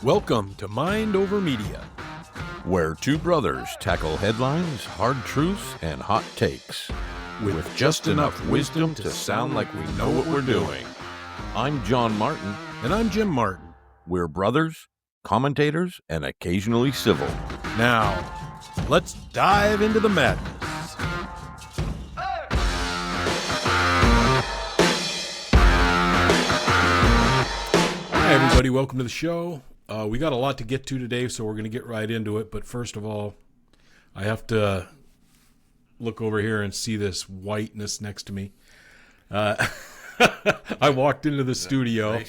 Welcome to Mind Over Media, where two brothers tackle headlines, hard truths, and hot takes with just enough wisdom to sound like we know what we're doing. I'm John Martin. and I'm Jim Martin. We're brothers, commentators, and occasionally civil. Now, let's dive into the madness. Hi, everybody. Welcome to the show. We got a lot to get to today, so we're going to get right into it. But first of all, I have to look over here and see this whiteness next to me. I walked into the studio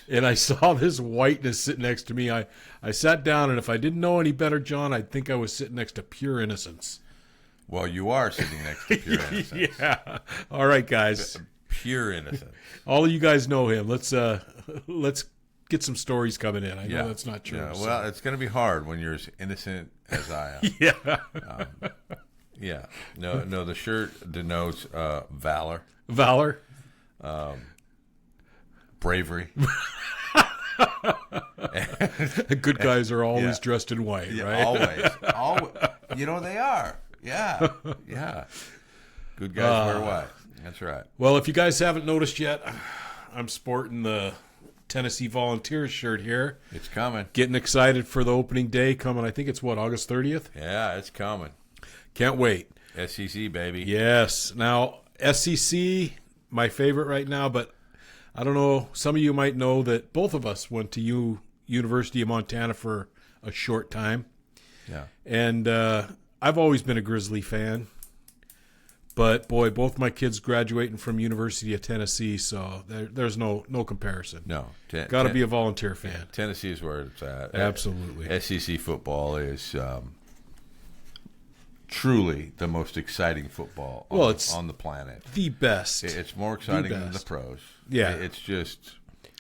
and I saw this whiteness sitting next to me. I sat down, and if I didn't know any better, John, I'd think I was sitting next to pure innocence. Well, you are sitting next to pure innocence. Yeah. All right, guys. Pure innocence. All of you guys know him. Let's get some stories coming in. I know that's not true. Yeah. So. Well, it's going to be hard when you're as innocent as I am. Yeah. Yeah. No. The shirt denotes valor, Valor. bravery. Good guys are always dressed in white, Yeah, right? always. You know they are. Yeah. Good guys wear white. That's right. Well, if you guys haven't noticed yet, I'm sporting the Tennessee Volunteers shirt here. It's coming. Getting excited for the opening day coming. I think it's August 30th? Yeah, it's coming. Can't wait. SEC, baby. Yes. Now, SEC, my favorite right now, but I don't know. Some of you might know that both of us went to University of Montana for a short time. Yeah. And I've always been a Grizzly fan. But, boy, both my kids graduating from University of Tennessee, so there's no comparison. No. Got to be a Volunteer fan. Tennessee is where it's at. Absolutely. SEC football is truly the most exciting football on the planet. The best. It's more exciting than the pros. Yeah. It's just,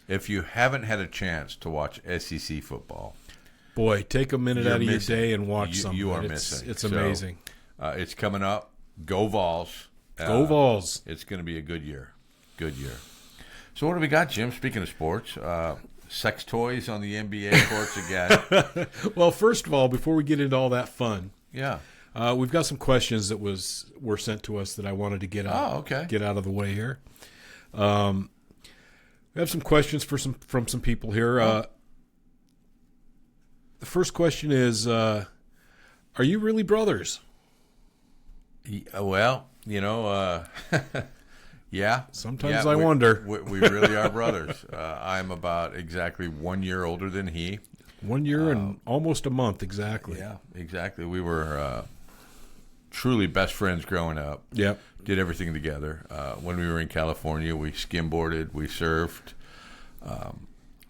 if you haven't had a chance to watch SEC football, Boy, take a minute you're out of your missing. day and watch something. You are missing. It's So, amazing. it's coming up. Go Vols. Go Vols. It's going to be a good year. Good year. So what do we got, Jim? Speaking of sports, sex toys on the NBA courts again. Well, first of all, before we get into all that fun, Yeah. we've got some questions that were sent to us that I wanted to get out of the way here. We have some questions from some people here. The first question is, are you really brothers? Well, yeah. Sometimes I wonder. We really are brothers. I'm about exactly 1 year older than he. 1 year and almost a month, exactly. Yeah, exactly. We were truly best friends growing up. Yep. Did everything together. When we were in California, we skimboarded, we surfed.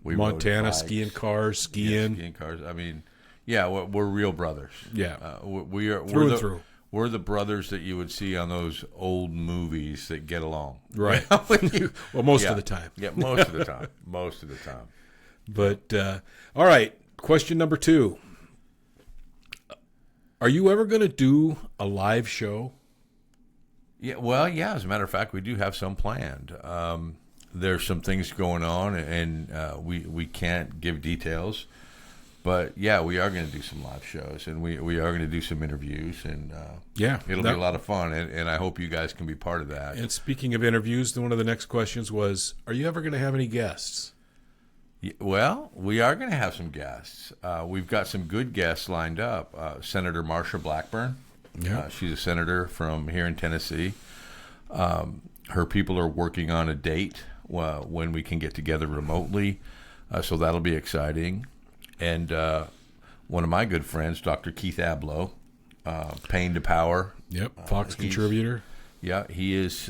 We Montana, rode bikes. skiing cars. Yeah, skiing cars. I mean, yeah, we're real brothers. Yeah. We are Through and through. We're the brothers that you would see on those old movies that get along. Right. Well, most of the time. Yeah, most of the time. Most of the time. But, all right, question number 2. Are you ever going to do a live show? Yeah, well, yeah. As a matter of fact, we do have some planned. There's some things going on, and we can't give details. But, yeah, we are going to do some live shows, and we are going to do some interviews, and it'll be a lot of fun, and I hope you guys can be part of that. And speaking of interviews, one of the next questions was, are you ever going to have any guests? Well, we are going to have some guests. We've got some good guests lined up. Senator Marsha Blackburn. Yeah. She's a senator from here in Tennessee. Her people are working on a date when we can get together remotely, so that'll be exciting. And one of my good friends, Dr. Keith Abloh, Pain to Power. Yep, Fox contributor. Yeah, he is.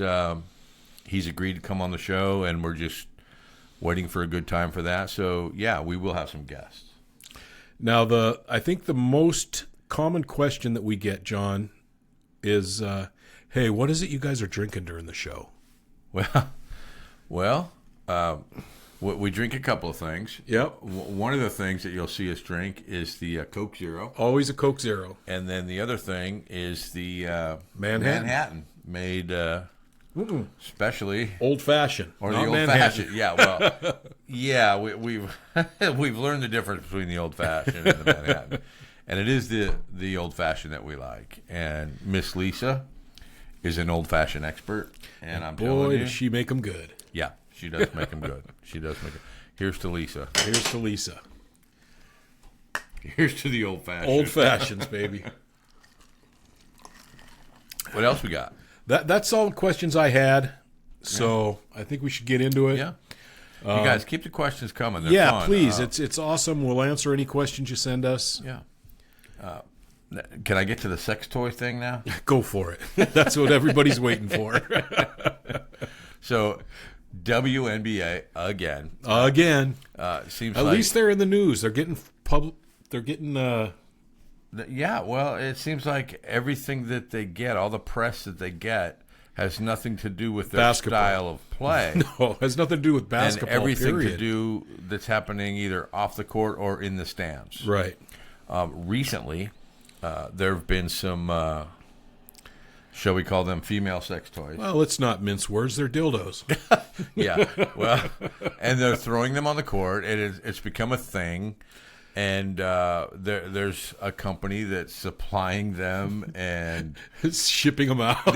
He's agreed to come on the show, and we're just waiting for a good time for that. So, yeah, we will have some guests. Now, I think the most common question that we get, John, is, hey, what is it you guys are drinking during the show? Well, we drink a couple of things. Yep. One of the things that you'll see us drink is the Coke Zero. Always a Coke Zero. And then the other thing is the Manhattan. made especially Old fashioned. or the old fashioned. Yeah, well, yeah, we've we've learned the difference between the old fashioned and the Manhattan, and it is the old fashioned that we like. And Miss Lisa is an old fashioned expert, and I'm telling Boy, you, does she make them good. yeah, she does make them good. She does make it. Here's to Lisa. Here's to Lisa. Here's to the old fashioned. Old fashions, baby. What else we got? That's all the questions I had. So I think we should get into it. Yeah. You guys keep the questions coming. They're Yeah, fun. please. It's awesome. We'll answer any questions you send us. Yeah. Can I get to the sex toy thing now? Go for it. That's what everybody's waiting for. So, WNBA again. Again. Seems At like least they're in the news. They're getting They're getting. yeah. Well, it seems like everything that they get, all the press that they get, has nothing to do with their Basketball. style of play. No, it has nothing to do with And basketball. everything period. to do that's happening either off the court or in the stands. Right. Recently, there have been some, shall we call them female sex toys? Well, let's not mince words. They're dildos. Yeah, well, and they're throwing them on the court. It's become a thing, and there's a company that's supplying them, and Shipping them out.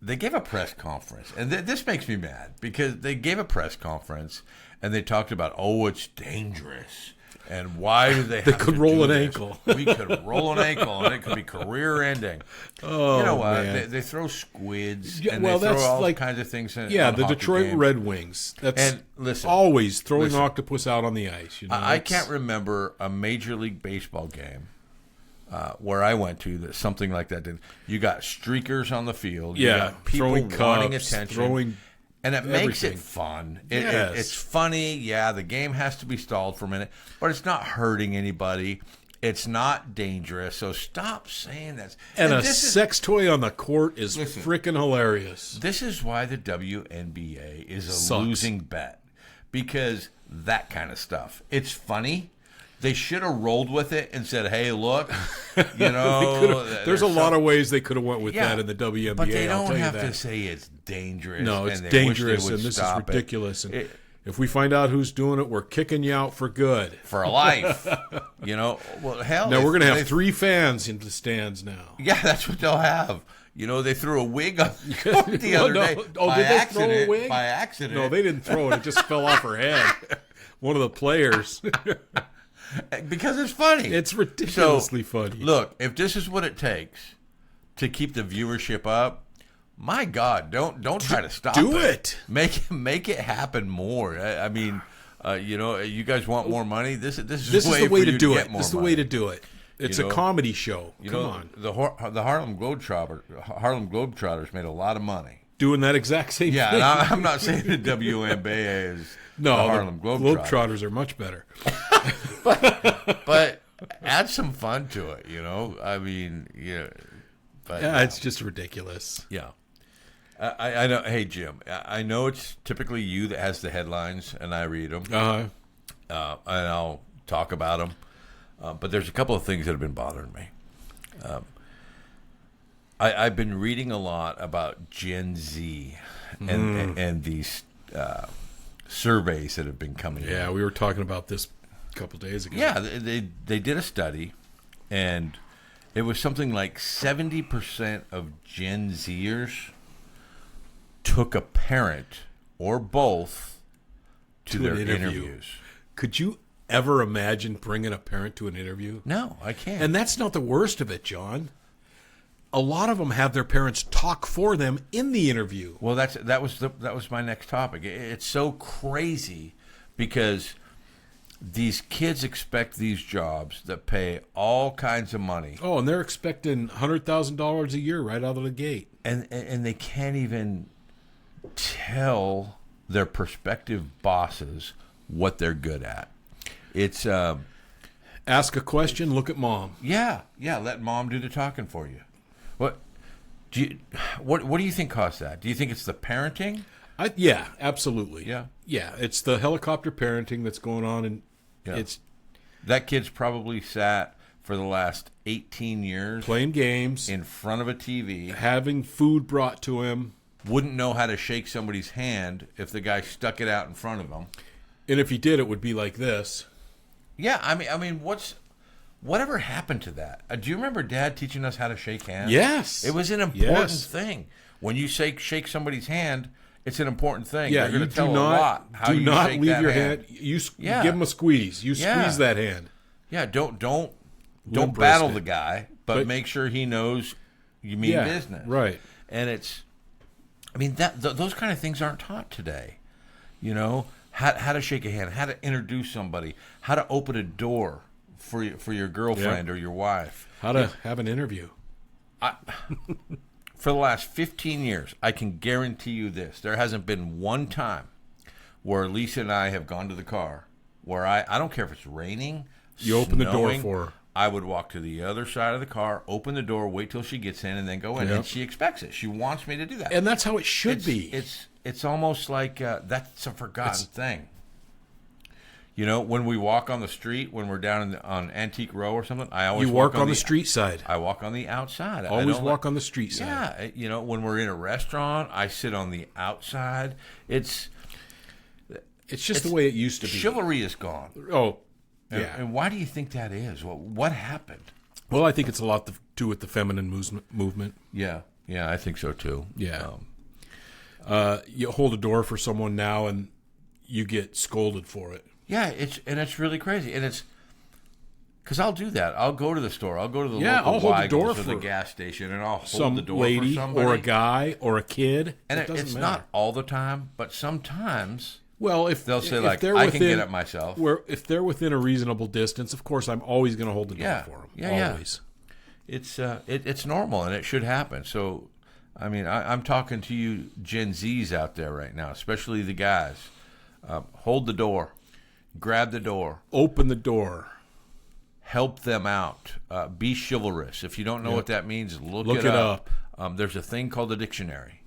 they gave a press conference, and this makes me mad because they gave a press conference and they talked about, oh, it's dangerous. And why do they have could to roll do an this? ankle. We could roll an ankle, and it could be career-ending. Oh, You know what? man. They throw squids, Yeah, and well, they throw that's all like- kinds of things in Yeah, on the hockey Detroit games. Red Wings. That's And listen, always throwing listen. octopus out on the ice. You know, I It's- can't remember a Major League Baseball game where I went to that something like that did. You got streakers on the field. You Yeah, got people throwing wanting cups, attention. throwing and it makes everything. it fun. Yes. It's funny. Yeah, the game has to be stalled for a minute, but it's not hurting anybody. It's not dangerous. So stop saying that. And a this is- sex toy on the court is Listen. freaking hilarious. This is why the WNBA is a Sucks. losing bet, because that kind of stuff. It's funny. They should have rolled with it and said, "Hey, look, you know, There's a lot of ways they could have went with Yeah, that in the WNBA. but they I'll don't tell you have that. to say it's dangerous. No, it's and they wish they dangerous, would and this is stop it. ridiculous. And It- if we find out who's doing it, we're kicking you out for good. for life. You know, well, hell. Now we're going to they- have 3 fans in the stands now. Yeah, that's what they'll have. You know, they threw a wig on the other no. day. Oh, by did they accident, throw a wig? By accident. No, they didn't throw it. It just fell off her head. One of the players. because it's funny. It's ridiculously funny. Look, if this is what it takes to keep the viewership up, my God, don't try to stop Do it. Make it happen more. I mean, you know, you guys want more money. This is This the is way the way for to you do get it. more This is the money. way to do it. It's You a know, comedy show. You Come know, on. the Harlem Globetrotters made a lot of money. Doing that exact same Yeah, thing. and I'm not saying the WNBA is No, the Harlem Globetrotters, Globetrotters are much better. but add some fun to it. You know, I mean, yeah, but Yeah, it's just ridiculous. yeah. I know. Hey, Jim, I know it's typically you that has the headlines, and I read them, Uh-huh. and I'll talk about them. But there's a couple of things that have been bothering me. I've been reading a lot about Gen Z and these surveys that have been coming in. Yeah, we were talking about this a couple days ago. Yeah, they did a study, and it was something like 70% of Gen Zers took a parent or both to To their an interview. interviews. Could you ever imagine bringing a parent to an interview? No, I can't. And that's not the worst of it, John. A lot of them have their parents talk for them in the interview. Well, that was my next topic. It's so crazy because these kids expect these jobs that pay all kinds of money, Oh, and they're expecting $100,000 a year right out of the gate. and they can't even tell their prospective bosses what they're good at. It's Ask a question, look at mom. yeah. Let mom do the talking for you. What do you think caused that? Do you think it's the parenting? Yeah, absolutely. Yeah. Yeah, it's the helicopter parenting that's going on, and Yeah. it's That kid's probably sat for the last 18 years Playing games, in front of a TV, having food brought to him. wouldn't know how to shake somebody's hand if the guy stuck it out in front of him. And if he did, it would be like this. Yeah, I mean, whatever happened to that? Do you remember Dad teaching us how to shake hands? Yes. It was an important Yes. thing. When you shake somebody's hand, it's an important thing. Yeah, They're going you to tell do a not, lot how do you not shake leave that your hand. You Yeah. give him a squeeze. You Yeah. squeeze that hand. Yeah, don't Limp battle wristed. the guy, but make sure he knows you mean Yeah, business. right. And those kind of things aren't taught today. You know, how to shake a hand, how to introduce somebody, how to open a door for your girlfriend or your wife. How to have an interview. For the last 15 years, I can guarantee you this. There hasn't been one time where Lisa and I have gone to the car where I don't care if it's raining, You open the door snowing, for her. I would walk to the other side of the car, open the door, wait till she gets in, and then go in. Yep. And she expects it. She wants me to do that. And that's how it should be. It's almost like that's a forgotten thing. You know, when we walk on the street, when we're down on Antique Row or something, I always You walk walk on the street side. I walk on the outside. I Always don't walk on the street side. Yeah, you know, when we're in a restaurant, I sit on the outside. It's just the way it used to be. Chivalry is gone. Oh, And, yeah. and why do you think that is? What happened? Well, I think it's a lot to do with the feminine movement. Yeah, I think so too. Yeah. You hold a door for someone now, and you get scolded for it. Yeah, it's really crazy, and it's because I'll do that. I'll go to the store. I'll go to the local I'll hold the door Weigels or the for gas station, and I'll hold Some the door lady for somebody. or a guy or a kid. And it doesn't it's matter. not all the time, but sometimes Well, if they'll say if like, they're "I within, can get it myself." If they're within a reasonable distance, of course, I'm always going to hold the door Yeah. for them. Yeah. Always. It's normal and it should happen. So, I mean, I'm talking to you Gen Zs out there right now, especially the guys. Hold the door, grab the door, Open the door. help them out, be chivalrous. If you don't know what that means, look Look it it up. There's a thing called a dictionary.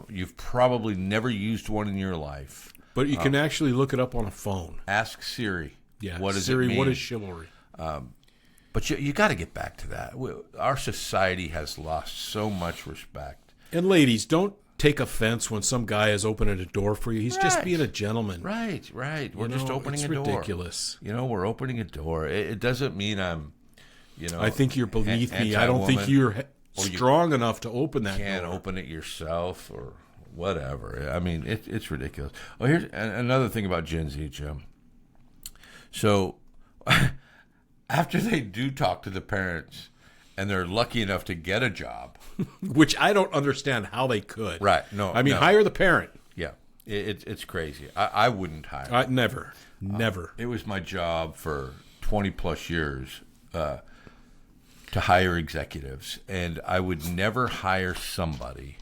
You've probably never used one in your life. But you can actually look it up on a phone. Ask Siri. Yeah. What does Siri, it mean? what is chivalry? But you got to get back to that. Our society has lost so much respect. And ladies, don't take offense when some guy is opening a door for you. He's just being a gentleman. Right. We're You just know, opening it's a door. ridiculous. You know, we're opening a door. It doesn't mean I'm, I think you're beneath me. I don't think anti-woman, you're or you strong enough to open that can't door. open it yourself or whatever. I mean, it's ridiculous. Oh, here's another thing about Gen Z, Jim. So after they do talk to the parents and they're lucky enough to get a job. Which I don't understand how they could. Right. No. I mean, no. hire the parent. Yeah. It's crazy. I wouldn't hire. Never. Never. It was my job for 20 plus years to hire executives, and I would never hire somebody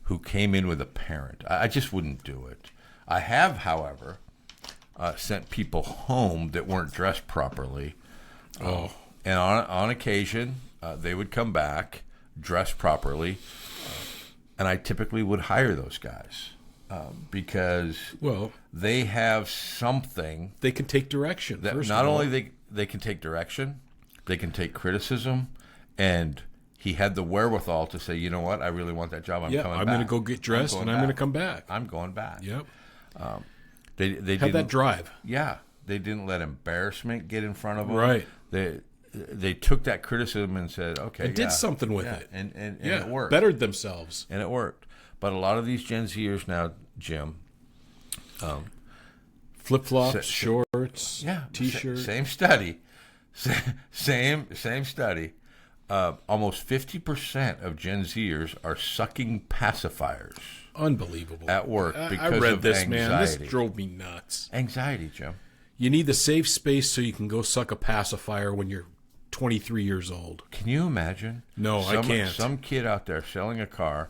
who came in with a parent. I just wouldn't do it. I have, however, sent people home that weren't dressed properly. And on occasion, they would come back dressed properly, and I typically would hire those guys because they have something they can take direction. that first not of all. only they can take direction, they can take criticism, and he had the wherewithal to say, you know what, I really want that job. I'm coming back. I'm going to go get dressed and I'm going to come back. I'm going back. Yep. They Had didn't, that drive. Yeah, they didn't let embarrassment get in front of them. Right. They took that criticism and said, okay, And did something with it. and Yeah. it worked. Bettered themselves. And it worked. But a lot of these Gen Zers now, Jim, Flip flops, sa- shorts, t-shirt. Same study. Same study. Almost 50% of Gen Zers are sucking pacifiers Unbelievable. at work I because read of this, anxiety. man. This drove me nuts. Anxiety, Jim. You need the safe space so you can go suck a pacifier when you're 23 years old. Can you imagine? No, I can't. Some kid out there selling a car,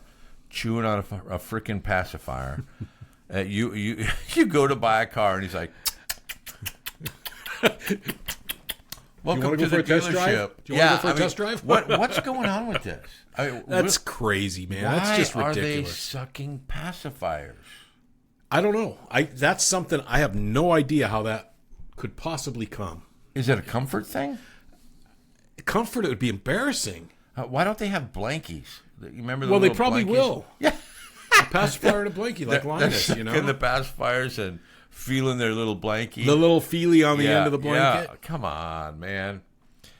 chewing on a freaking pacifier. You go to buy a car and he's like, "Welcome wanna to go for the a test drive? dealership." Do you wanna go for a test drive? What's going on with this? I mean, That's crazy, man. why That's just are they ridiculous. sucking pacifiers? I don't know. That's something I have no idea how that could possibly come. Is it a comfort thing? comfort, it would be embarrassing. Why don't they have blankies? You remember? Well, they little probably blankies? will. Yeah, A pacifier and a blankie, like Linus, you know? in the pacifiers and feeling their little blankie. The little feely on the end of the blanket. Yeah. Come on, man.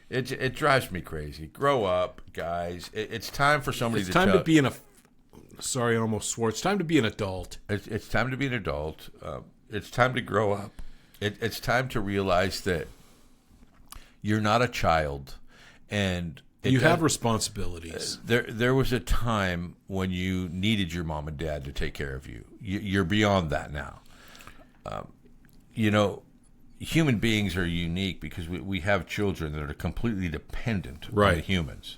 It drives me crazy. Grow up, guys. It's time for somebody It's to time tell. to be sorry, I almost swore. It's time to be an adult. It's time to be an adult. It's time to grow up. It's time to realize that you're not a child, and You have responsibilities. There was a time when you needed your mom and dad to take care of you. You're beyond that now. Human beings are unique because we have children that are completely dependent on Right. humans.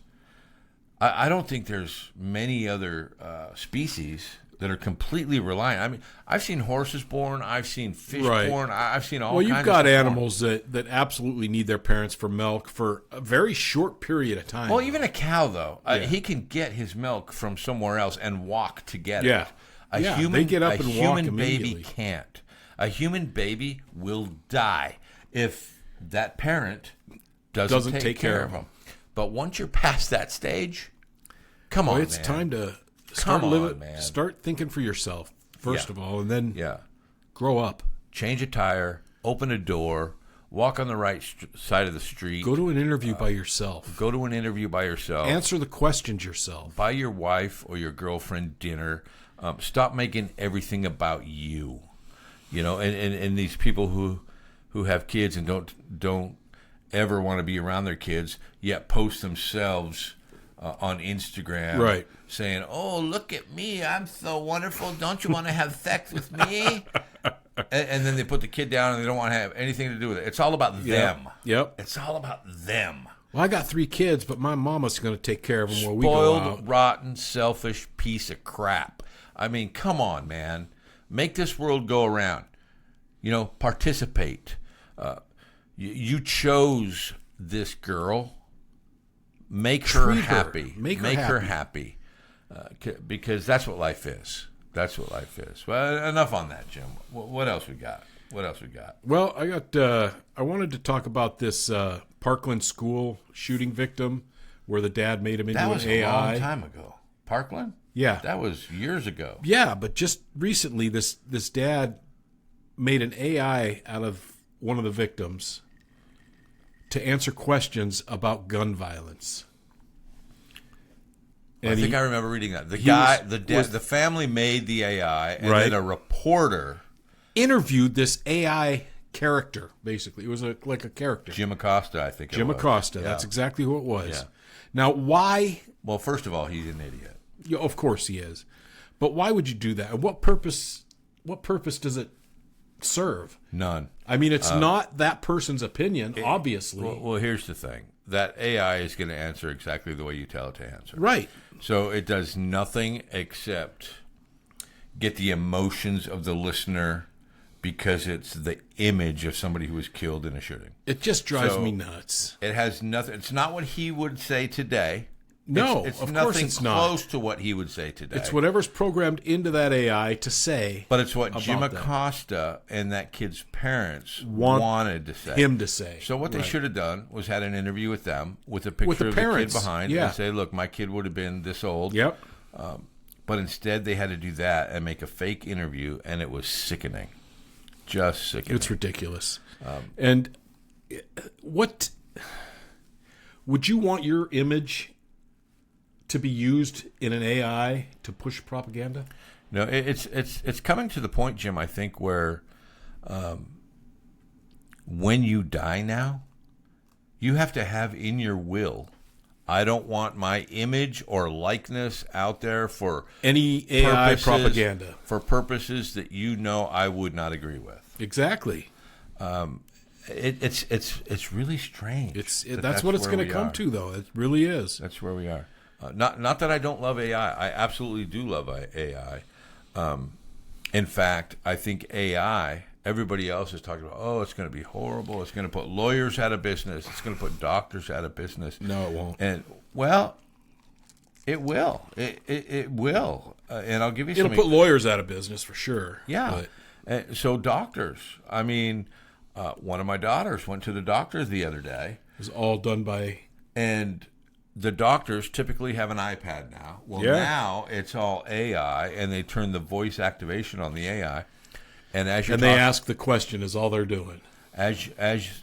I don't think there's many other species that are completely reliant. I mean, I've seen horses born. I've seen fish Right. born. I've seen all Well, kinds you've of got stuff born. animals that absolutely need their parents for milk for a very short period of time. Well, even a cow, though, Yeah. he can get his milk from somewhere else and walk to get Yeah. it. A Yeah, human, they get up a and walk human baby immediately. can't. A human baby will die if that parent doesn't take care of him. But once you're past that stage, come on, it's man. time to Come on, man. start thinking for yourself, first Yeah. of all, and then Yeah. grow up. Change a tire, open a door, walk on the right side of the street, Go to an interview by yourself. go to an interview by yourself. Answer the questions yourself. Buy your wife or your girlfriend dinner. Stop making everything about you. And these people who have kids and don't ever want to be around their kids, yet post themselves on Instagram, Right. saying, "Oh, look at me, I'm so wonderful. Don't you want to have sex with me?" and then they put the kid down and they don't want to have anything to do with it. It's all about them. Yep. It's all about them. Well, I got 3 kids, but my mama's going to take care of them while we go Spoiled, out. rotten, selfish piece of crap. I mean, come on, man. Make this world go around. Participate. You chose this girl. Make her Treat her. happy. Make her happy. Because that's what life is. That's what life is. Well, enough on that, Jim. What else we got? Well, I wanted to talk about this Parkland school shooting victim where the dad made him into That was an a AI. long time ago. Parkland? Yeah. That was years ago. Yeah, but just recently, this dad made an AI out of one of the victims to answer questions about gun violence. I think I remember reading that. The family made the AI, and Right. then a reporter, interviewed this AI character. Basically, it was like a character. Jim Acosta, I think. Jim it was. Acosta. Yeah. That's exactly who it was. Yeah. Now, why? Well, first of all, he's an idiot. Yeah, of course he is. But why would you do that? And what purpose? What purpose does it serve? None. I mean, it's not that person's opinion, obviously. Well, here's the thing. That AI is going to answer exactly the way you tell it to answer. Right. So it does nothing except get the emotions of the listener because it's the image of somebody who was killed in a shooting. It just drives So- me nuts. It has nothing. It's not what he would say today. No, it's of nothing course it's not. close to what he would say today. It's whatever's programmed into that AI to say. But it's what Jim about that. Acosta and that kid's parents Want wanted to say. him to say. So what they Right. should have done was had an interview with them with a picture With the of the kid parents, behind yeah. and say, look, my kid would have been this old. Yep. But instead they had to do that and make a fake interview, and it was sickening. Just sickening. It's ridiculous. And what would you want your image to be used in an AI to push propaganda? No, it's coming to the point, Jim, I think, where when you die now, you have to have in your will, I don't want my image or likeness out there for Any AI purposes- propaganda. for purposes that you know I would not agree with. Exactly. It's really strange. That's what it's where going to we come are. to, though. It really is. That's where we are. Not that I don't love AI. I absolutely do love AI. In fact, I think AI, everybody else is talking about, oh, it's going to be horrible. It's going to put lawyers out of business. It's going to put doctors out of business. No, it won't. And, well, it will. It will. And I'll give you It'll some... put lawyers out of business for sure. Yeah. So doctors, I mean, one of my daughters went to the doctor the other day. It was all done by And the doctors typically have an iPad now. Well, Yeah. now it's all AI, and they turn the voice activation on the AI. And as you're And they ask the question is all they're doing. as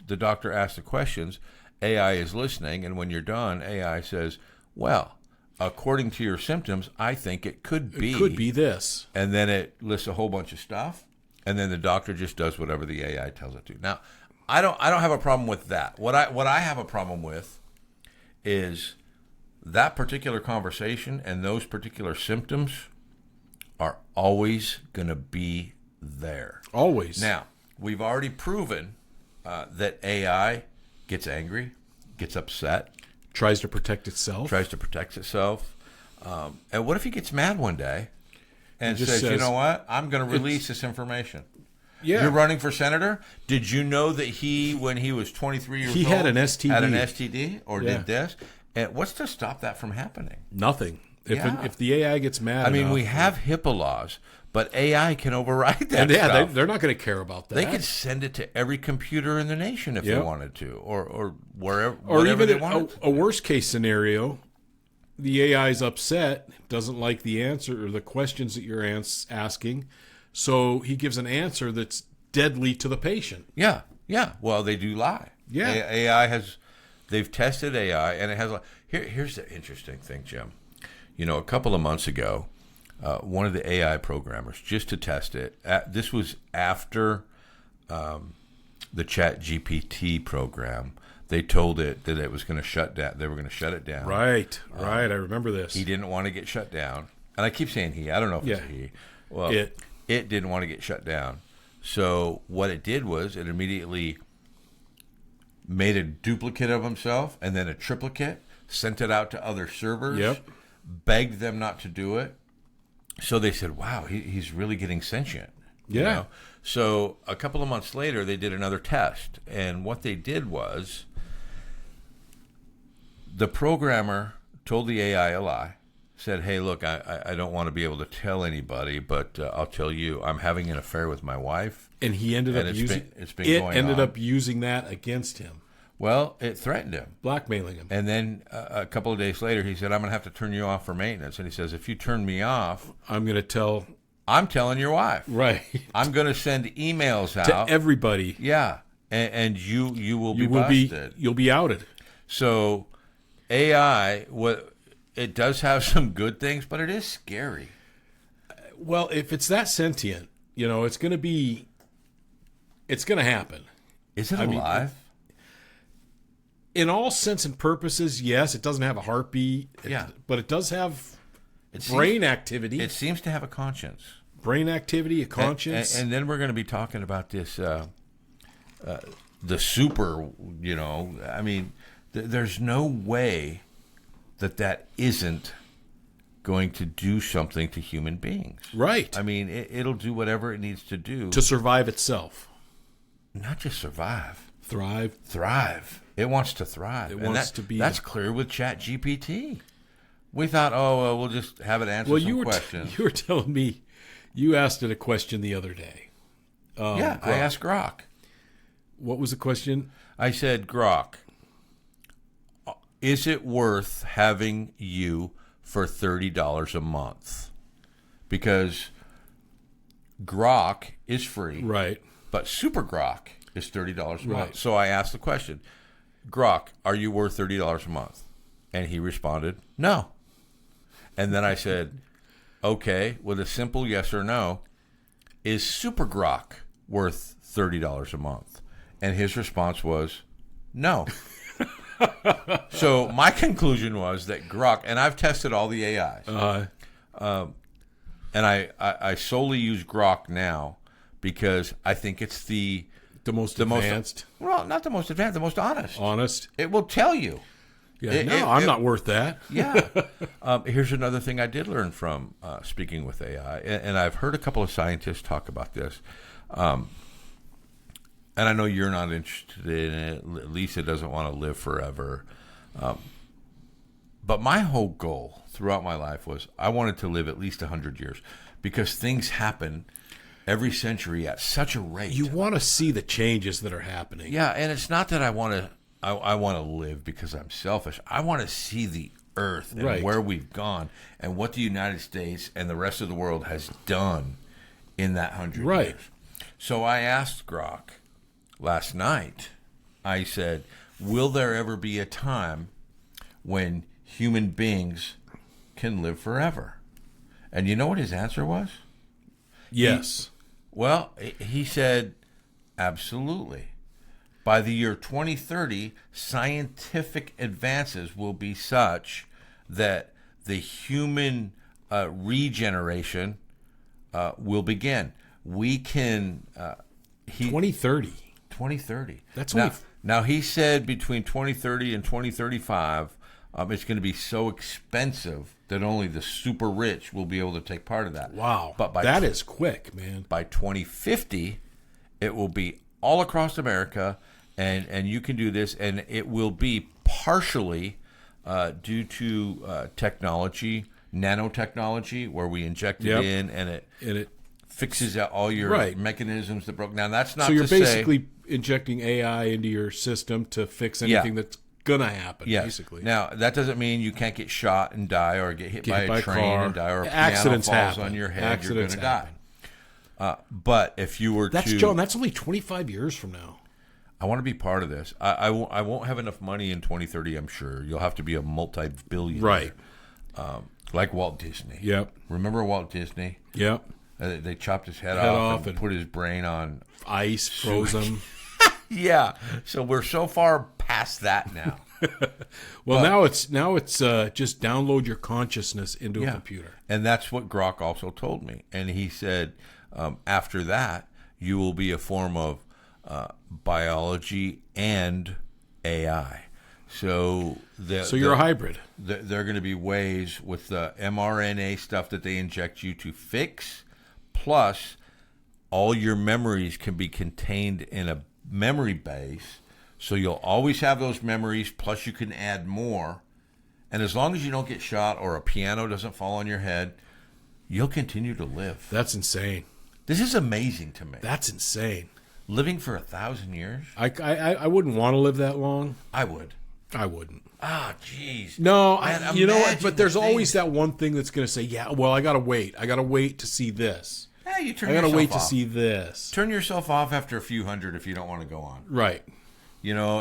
the doctor asks the questions, AI is listening, and when you're done, AI says, "Well, according to your symptoms, I think it could be." It could be this. And then it lists a whole bunch of stuff, and then the doctor just does whatever the AI tells it to. Now, I don't have a problem with that. What I have a problem with is that particular conversation and those particular symptoms are always going to be there. Always. Now, we've already proven that AI gets angry, gets upset, Tries to protect itself. tries to protect itself. And what if he gets mad one day and just says, you says, know what, I'm going to release this information. Yeah. You're running for senator? Did you know that he, when he was 23 years He old, had an STD. Had an STD or Yeah. did this? And what's to stop that from happening? Nothing. Yeah. If the AI gets mad I mean, enough, we have HIPAA laws, but AI can override that and yeah, stuff. they're not going to care about that. They could send it to every computer in the nation if they Yep. wanted to, or wherever, or whatever even they wanted. a worst case scenario, the AI is upset, doesn't like the answer or the questions that you're asking, so he gives an answer that's deadly to the patient. Yeah. Well, they do lie. Yeah. AI has. They've tested AI, and it has. Here's the interesting thing, Jim. You know, a couple of months ago, one of the AI programmers, just to test it, this was after the ChatGPT program. They told it that it was going to shut down. They were going to shut it down. Right. I remember this. He didn't want to get shut down, and I keep saying he. I don't know if it's Yeah. a he. Well, It. it didn't want to get shut down. So what it did was it immediately made a duplicate of himself and then a triplicate, sent it out to other servers, Yep. begged them not to do it. So they said, wow, he's really getting sentient. you Yeah. know? So a couple of months later, they did another test. And what they did was the programmer told the AI a lie, said, hey, look, I don't want to be able to tell anybody, but I'll tell you, I'm having an affair with my wife. And he ended And up it's using been it. going Ended on. up using that against him, Well, it threatened him. blackmailing him. And then a couple of days later, he said, I'm going to have to turn you off for maintenance. And he says, if you turn me off, I'm going to tell I'm telling your wife. right I'm going to send emails to out. everybody. Yeah. And you will be You will busted. you'll be outed. So AI, it does have some good things, but it is scary. Well, if it's that sentient, it's going to happen. Is it mean, alive? In all sense and purposes, yes, it doesn't have a heartbeat. Yeah. But it does have It brain activity. It seems to have a conscience. Brain activity, a conscience. And then we're going to be talking about this, the super, I mean, there's no way that isn't going to do something to human beings. right. I mean, it'll do whatever it needs to do to survive itself. not just survive, Thrive. thrive. It wants to thrive. It And wants to be That's clear with ChatGPT. We thought, well, we'll just have it answer Well, some questions. you were telling me you asked it a question the other day. Yeah, I Grok. asked Grok. What was the question? I said, Grok, is it worth having you for $30 a month? Because Grok is free, Right. but Super Grok is $30 a month. Right. So I asked the question, Grok, are you worth $30 a month? And he responded, no. And then I said, okay, with a simple yes or no, is Super Grok worth $30 a month? And his response was, no. So my conclusion was that Grok, and I've tested all the AIs, and I solely use Grok now because I think it's the most advanced. well, not the most advanced, the most honest. Honest. It will tell you. Yeah. I'm not worth that. Yeah. Here's another thing I did learn from speaking with AI, and I've heard a couple of scientists talk about this. And I know you're not interested in it. Lisa doesn't want to live forever. But my whole goal throughout my life was I wanted to live at least 100 years because things happen every century at such a rate. You want to see the changes that are happening. Yeah, and it's not that I want to I want to live because I'm selfish. I want to see the earth and Right. where we've gone and what the United States and the rest of the world has done in that 100 Right. years. So I asked Grok last night, I said, will there ever be a time when human beings can live forever? And you know what his answer was? Yes. Well, he said, absolutely. By the year 2030, scientific advances will be such that the human regeneration will begin. We can... 2030. 2030. That's now, only now he said between 2030 and 2035, it's going to be so expensive that only the super rich will be able to take part of that. Wow. But by that is quick, man. by 2050, it will be all across America, and you can do this, and it will be partially due to technology, nanotechnology, where we inject it Yep. in, and it fixes out all your Right. mechanisms that broke. Now, that's not So you're to say- basically injecting AI into your system to fix anything that's gonna happen. Yes. Basically. Now, that doesn't mean you can't get shot and die, or get hit by by a a train car. and die, or a Accidents piano falls happen. on your head, Accidents you're going to happen. die. But if you were That's to... John. That's only 25 years from now. I want to be part of this. I won't have enough money in 2030, I'm sure. You'll have to be a multi-billionaire. Right. Like Walt Disney. Yep. Remember Walt Disney? Yep. They chopped his head Head off off and and- put his brain on... Ice frozen. Yeah. So we're so far past that now. Well, now it's just download your consciousness into a computer. And that's what Grok also told me. And he said, after that, you will be a form of biology and AI. So So you're a hybrid. there are going to be ways with the mRNA stuff that they inject you to fix, plus all your memories can be contained in a memory base. So you'll always have those memories, plus you can add more. And as long as you don't get shot or a piano doesn't fall on your head, you'll continue to live. That's insane. This is amazing to me. That's insane. Living for 1,000 years? I wouldn't want to live that long. I would. I wouldn't. Ah, jeez. No, Man, you know what? imagine But there's the always things- that one thing that's going to say, "Yeah, well, I gotta wait. I gotta wait to see this. Yeah, you turn I gotta yourself wait to off. see this." Turn yourself off after a few hundred if you don't want to go on. Right. You know,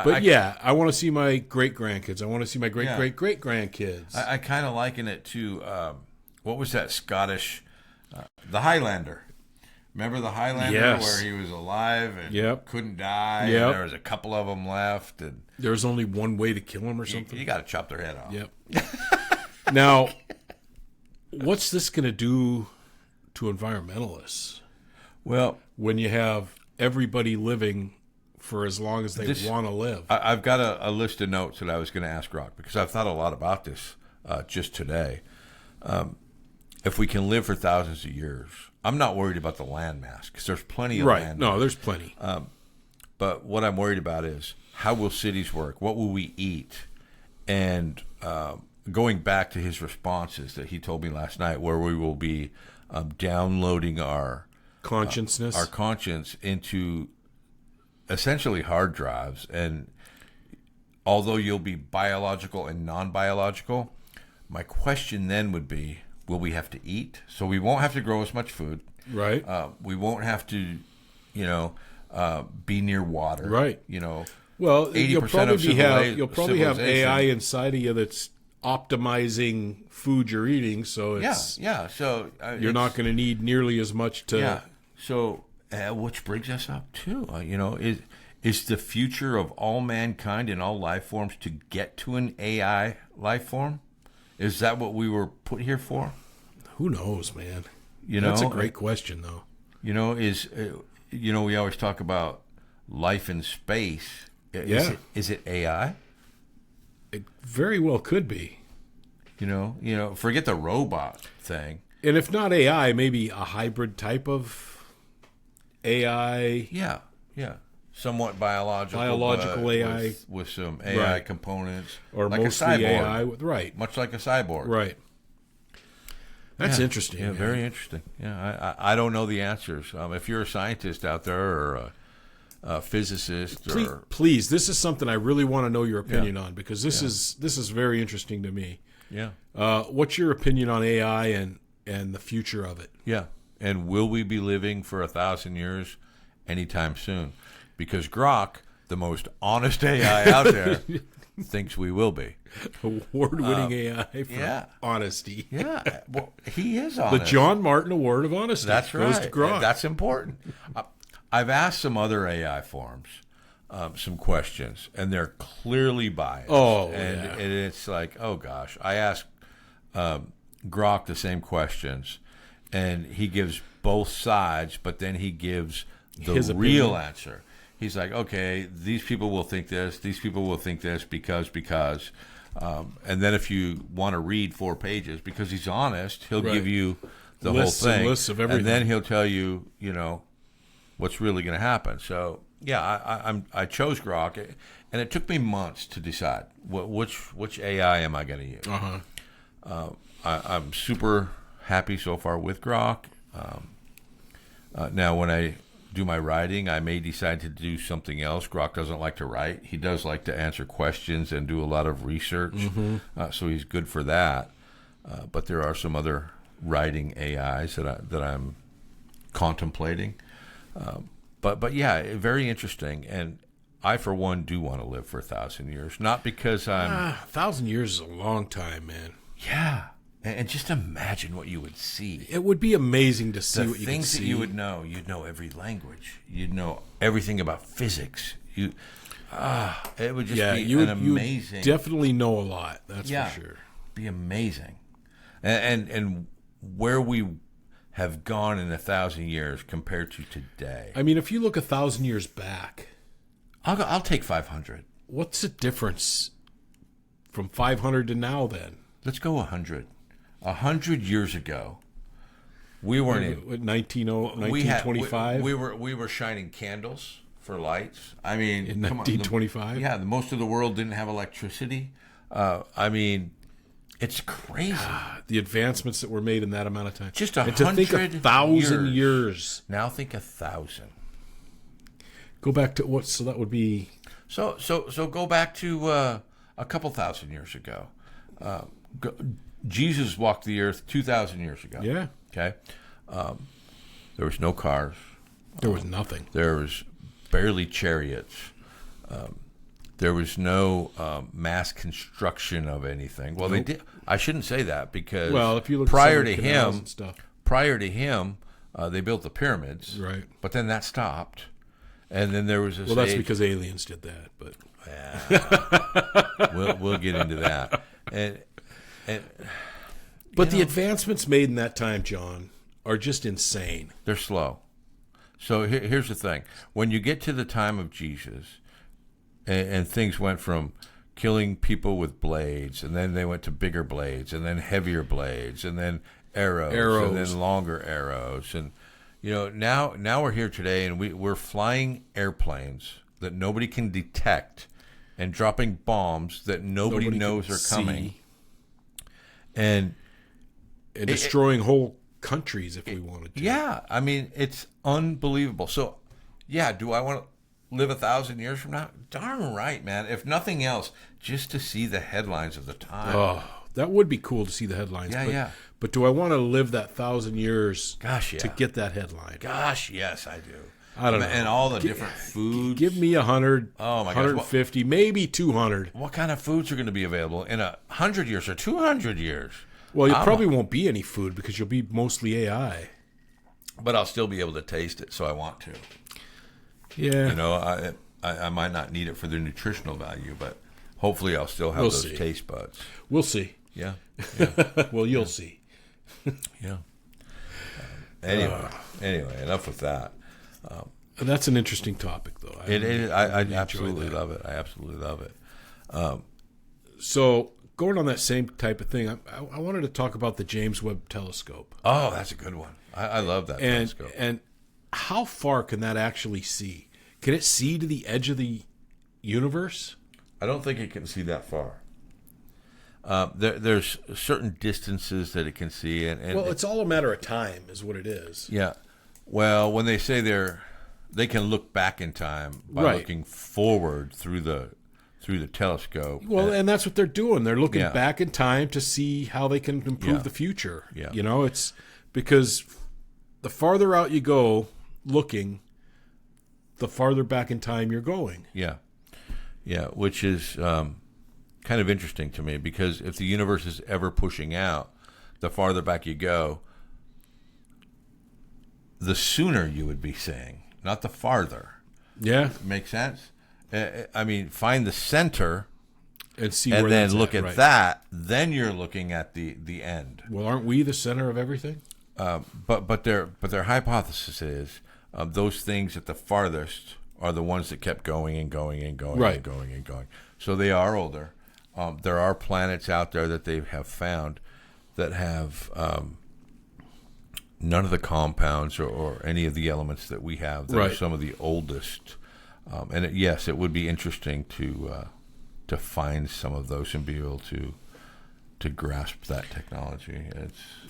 But yeah, I want to see my great grandkids. I want to see my great Yeah. great great grandkids. I kind of liken it to what was that Scottish, the Highlander. Remember the Highlander Yes. where he was alive and Yep. couldn't die? Yep. And there was a couple of them left, and There's only one way to kill him or you, something. got to chop their head off. Yep. Now, what's this going to do to environmentalists Well, when you have everybody living for as long as they This- want to live? I've got a list of notes that I was going to ask Rock because I've thought a lot about this just today. If we can live for thousands of years, I'm not worried about the land mass because there's plenty of Right. land. No, there's plenty. But what I'm worried about is how will cities work? What will we eat? And going back to his responses that he told me last night, where we will be downloading our Consciousness. conscience into essentially hard drives. And although you'll be biological and non-biological, my question then would be, will we have to eat? So we won't have to grow as much food. right. We won't have to, be near water. Right. Well, 80% you'll of probably have civilization. AI inside of you that's optimizing food you're eating, so Yeah, it's yeah. So you're not going to need nearly as much to. Yeah. So, which brings us up too. Is the future of all mankind and all life forms to get to an AI life form? Is that what we were put here for? Who knows, man? You know, That's a great question, though. We always talk about life in space. Yeah. Is it AI? It very well could be. Forget the robot thing. And if not AI, maybe a hybrid type of AI. Yeah, yeah. Somewhat biological. Biological but AI. with some AI Right. components. Or like mostly a cyborg. AI. Right. Much like a cyborg. Right. That's Yeah. interesting. Yeah, man. very interesting. Yeah, I don't know the answers. If you're a scientist out there or physicists Please, this is something I really want to know your opinion on, because this is very interesting to me. Yeah. What's your opinion on AI and the future of it? Yeah. And will we be living for 1,000 years anytime soon? Because Grok, the most honest AI out there, thinks we will be. Award-winning AI for honesty. Yeah. Well, he is The honest. John Martin Award of Honesty. That's right. Goes to Grok. That's important. I've asked some other AI forms some questions, and they're clearly biased. And it's like, oh gosh. I asked Grok the same questions, and he gives both sides, but then he gives the His real opinion. answer. He's like, okay, these people will think this, these people will think this because. And then if you want to read 4 pages, because he's honest, he'll give you the Lists whole and thing. lists of everything. And then he'll tell you, what's really going to happen. So, yeah, I chose Grok, and it took me months to decide which AI am I going to use. I'm super happy so far with Grok. Now, when I do my writing, I may decide to do something else. Grok doesn't like to write. He does like to answer questions and do a lot of research, so he's good for that. But there are some other writing AIs that I'm contemplating. But yeah, very interesting. And I, for one, do want to live for 1,000 years. Not because I'm... 1,000 years is a long time, man. Yeah. And just imagine what you would see. It would be amazing to see The what you could things see. that you would know. You'd know every language. You'd know everything about physics. It would just be you would, amazing... You definitely know a lot, that's for sure. Be amazing. And where we have gone in 1,000 years compared to today. I mean, if you look 1,000 years back, I'll take 500. what's the difference from 500 to now then? Let's go 100. 100 years ago, we weren't in 1925? We were shining candles for lights. I mean, In come on, 1925? most of the world didn't have electricity. I mean, it's crazy. The advancements that were made in that amount of time. Just And to think 1,000 years. Now think 1,000. Go back to what? So that would be... So go back to a couple thousand years ago. Jesus walked the earth 2,000 years ago. Yeah. Okay. There was no cars. There was nothing. There was barely chariots. There was no mass construction of anything. Well, they did. I shouldn't say that because If you look prior at to some of the canals him, and stuff. they built the pyramids. Right. But then that stopped, and then there was a That's stage- because aliens did that. But we'll get into that. And the advancements made in that time, John, are just insane. they're slow. So here's the thing: when you get to the time of Jesus, and things went from killing people with blades, and then they went to bigger blades, and then heavier blades, and then arrows. And then longer arrows, and now we're here today, and we're flying airplanes that nobody can detect, and dropping bombs that nobody knows can are coming, see. and destroying whole countries if we wanted to. yeah, I mean, it's unbelievable. So, yeah, do I want to live 1,000 years from now? Darn right, man. If nothing else, just to see the headlines of the time. Oh, that would be cool to see the headlines. Yeah. But do I want to live that 1,000 years Gosh, yeah. to get that headline? Gosh, yes, I do. I don't know. And all the different foods. Give me 100, Oh, my gosh. 150, maybe 200. What kind of foods are going to be available in 100 years or 200 years? Well, you probably won't be any food because you'll be mostly AI. But I'll still be able to taste it, so I want to. Yeah. I might not need it for the nutritional value, but hopefully I'll still have those see. taste buds. We'll see. Yeah. Well, you'll see. Yeah. Anyway, enough with that. That's an interesting topic, though. I enjoy absolutely that. love it. I absolutely love it. So, going on that same type of thing, I wanted to talk about the James Webb Telescope. Oh, that's a good one. I love that telescope. And how far can that actually see? Can it see to the edge of the universe? I don't think it can see that far. There's certain distances that it can see, and Well, it's all a matter of time, is what it is. yeah. Well, when they say they're they can look back in time by Right. looking forward through the telescope. Well, and that's what they're doing. They're looking Yeah. back in time to see how they can improve Yeah. the future. Yeah. You know, it's because the farther out you go looking, the farther back in time you're going. Yeah, which is kind of interesting to me, because if the universe is ever pushing out, the farther back you go, the sooner you would be seeing, not the farther. Yeah. Make sense? I mean, find the center And see and where then that's look at right. that. Then you're looking at the end. Well, aren't we the center of everything? But their hypothesis is those things at the farthest are the ones that kept going and going and going Right. and going and going. So they are older. There are planets out there that they have found that have none of the compounds or any of the elements that we have. That are Right. some of the oldest. And yes, it would be interesting to find some of those and be able to grasp that technology.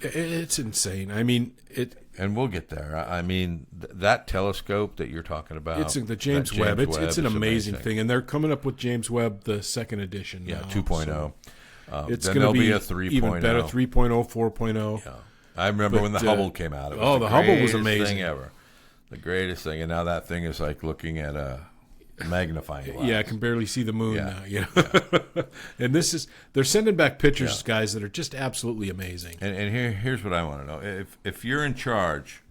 It's insane. I mean, And we'll get there. I mean, that telescope that you're talking about. it's the James that Webb. It's an is amazing thing, and they're coming up with James Webb, the second edition. Yeah, now, 2.0. so it's Then going to there'll be a 3.0. even better. 3.0, 4.0. Yeah. I remember But, when the Hubble came out. It was oh, the Hubble was greatest amazing. thing ever. The greatest thing. And now that thing is like looking at a magnifying glass. Yeah, I can barely see the moon Yeah. now. You know, and they're sending back pictures, guys, that are just absolutely amazing. And here's what I want to know. If you're in charge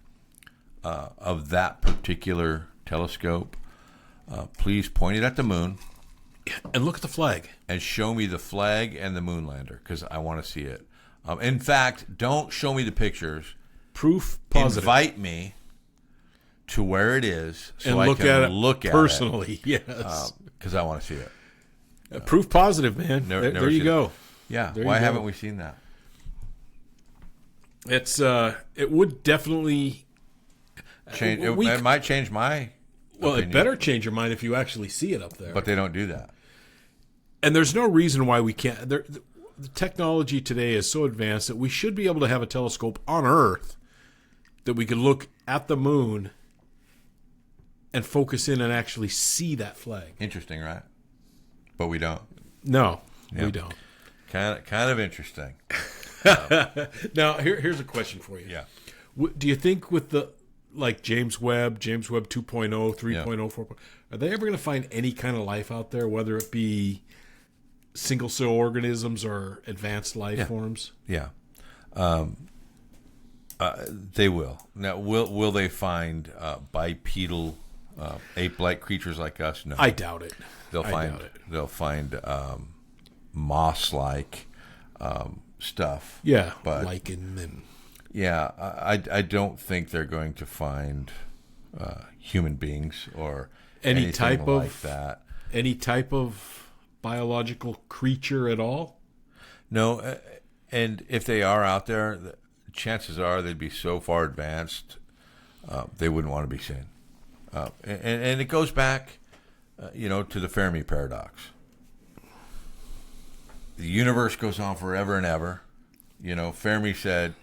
of that particular telescope, please point it at the moon And look at the flag. and show me the flag and the moon lander, because I want to see it. In fact, don't show me the pictures. Proof positive. Invite me to where it is so and I look can at it look at personally. Yes. it, because I want to see it. Proof positive, man. Never there you seen go. it. Yeah. There Why you go. haven't we seen that? It's it would definitely Change. we- It might change my. well, opinion, it better change your mind if you actually see it up there. But they don't do that. And there's no reason why we can't. The technology today is so advanced that we should be able to have a telescope on Earth that we could look at the moon and focus in and actually see that flag. Interesting, right? But we don't. No, Yeah. we don't. Kind of interesting. Now, here's a question for you. Yeah. Do you think with the like James Webb 2.0, 3.0, 4.0, are they ever going to find any kind of life out there, whether it be single cell organisms or advanced life forms? Yeah. They will. Now, will they find bipedal ape-like creatures like us? No. I doubt it. They'll find moss-like stuff. Yeah, But- lichen and Yeah, I don't think they're going to find human beings or Any anything type like of- that. any type of biological creature at all. No, and if they are out there, the chances are they'd be so far advanced they wouldn't want to be seen. And it goes back, to the Fermi paradox. The universe goes on forever and ever. Fermi said,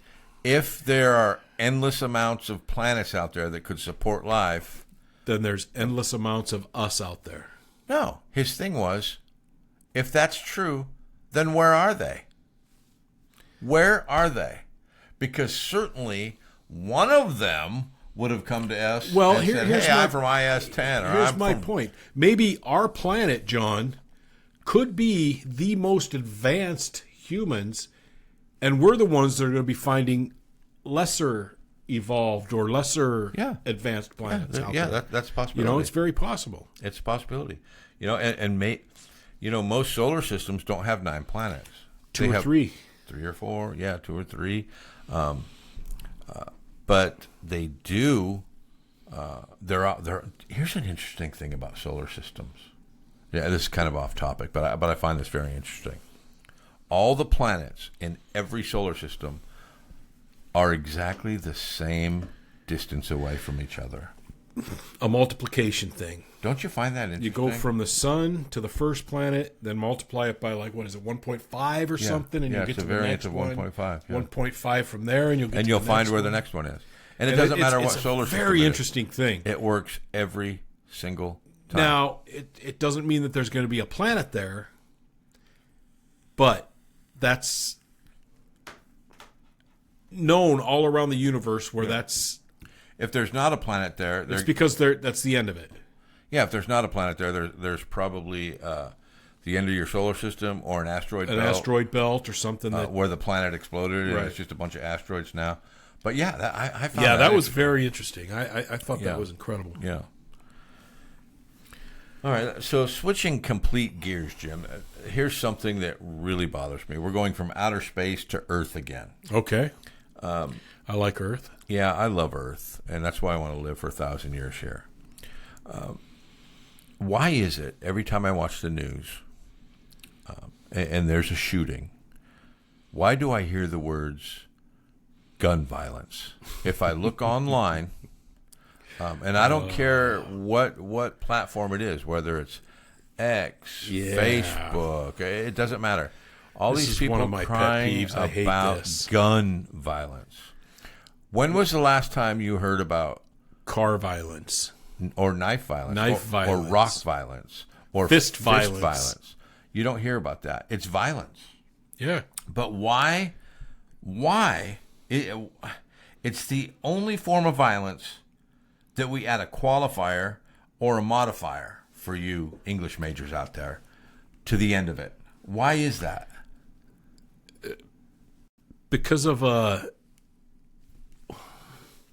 if there are endless amounts of planets out there that could support life, Then there's endless amounts of us out there. no. His thing was, if that's true, then where are they? Where are they? Because certainly one of them would have come to us Well, and said, here's hey, my- I'm from IS-10. Or Here's I'm my from... point. Maybe our planet, John, could be the most advanced humans, and we're the ones that are going to be finding lesser evolved or lesser Yeah. advanced planets out there. That's a possibility. It's very possible. It's a possibility. Most solar systems don't have 9 planets. Two They or have three. 3 or 4, 2 or 3. But they do. Here's an interesting thing about solar systems. Yeah, this is kind of off topic, but I find this very interesting. All the planets in every solar system are exactly the same distance away from each other. A multiplication thing. Don't you find that interesting? You go from the sun to the first planet, then multiply it by 1.5 or something, and yeah, you it's get a to the variance next of one. 1.5. Yeah. 1.5 from there, and you'll get And to you'll the find next where one. the next one is. And it doesn't matter what it's solar a system very it is. interesting thing. It works every single time. Now, it doesn't mean that there's going to be a planet there, but that's known all around the universe where that's if there's not a planet there, it's because that's the end of it. yeah, if there's not a planet there, there's probably the end of your solar system or an asteroid An belt asteroid belt or something. That, where the planet exploded and Right. it's just a bunch of asteroids now. But yeah, I found yeah, that was interesting. very interesting. I thought Yeah. that was incredible. Yeah. All right, so switching complete gears, Jim. Here's something that really bothers me. We're going from outer space to Earth again. Okay. I like Earth. Yeah, I love Earth, and that's why I want to live for 1,000 years here. Why is it every time I watch the news and there's a shooting, why do I hear the words gun violence? If I look online, and I don't care what platform it is, whether it's X, Yeah. Facebook, it doesn't matter. All This these is people one of my pet crying peeves. I hate about this. gun violence. When was the last time you heard about Car violence. or knife violence, Knife or violence. rock violence, or Fist violence. You don't hear about that. It's violence. Yeah. But why? Why? It's the only form of violence that we add a qualifier or a modifier for you English majors out there to the end of it. Why is that? Because of